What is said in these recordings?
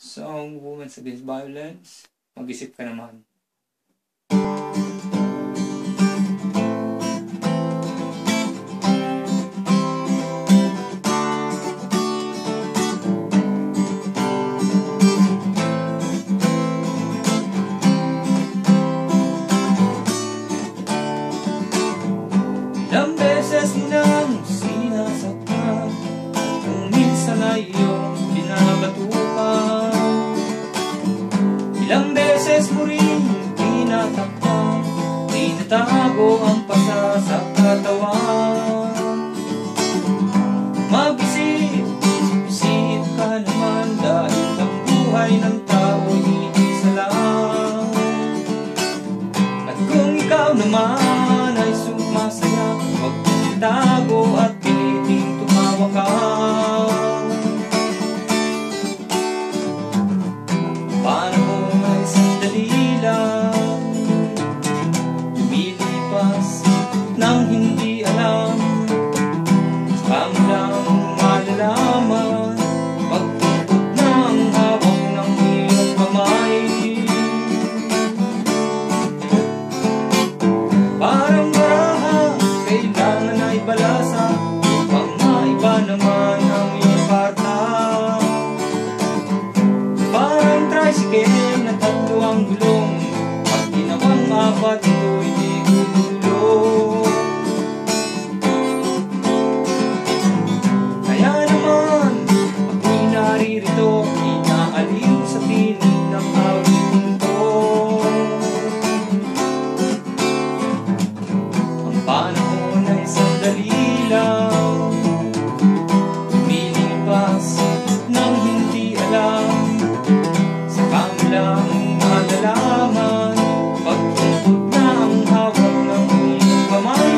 song Women Against Violence, mag-isip ka naman. Ilang beses mo nang sinasaktan, kung minsan ay iyong binabatukan. Ilang beses mo rin tinatakpan, tinatago ang pasa sa katawan. Mag-isip, isip ka naman, dahil ang buhay ng tao iisa lang. At kung ikaw naman ay sumasaya, huwag mong tago at piliting tumawa ka. Panahon ay sandali lang, lumilipas nang hindi alam. Saka mo lang malalaman, pagtupot ng hawak ng iyong kamay. Parang baraha, kailangan ay balasa, upang maiba naman ang iyong karta. Parang tricycle na tatlo ang gulong, pag ginawang apat ito'y di gugulong. Kaya naman ako'y naririto, inaaliw sa tinig ng awitin ko. Ang panahon ay sandali lang, lumilipas nang hindi alam. Saka mo lang malalaman, pagtungkod na ang hawak ng iyong kamay.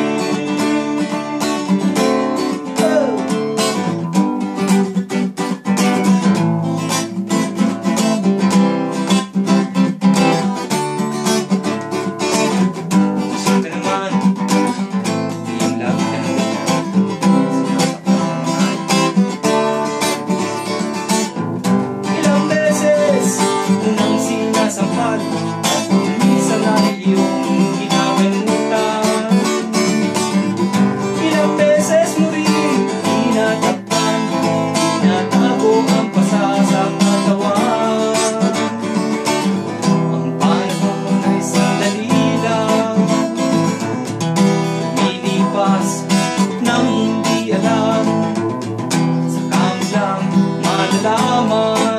Isip ka naman, di yung lagi ka naman sinasaktan ng mahal. Ilang beses unang sinasampal, at kung minsan ay iyong kinakalimutan. Ilang beses mo rin tinatakpan, tinatago ang pasa sa katawan. Ang panahon ay sandali lang, lumilipas nang hindi alam. Saka mo lang malalaman,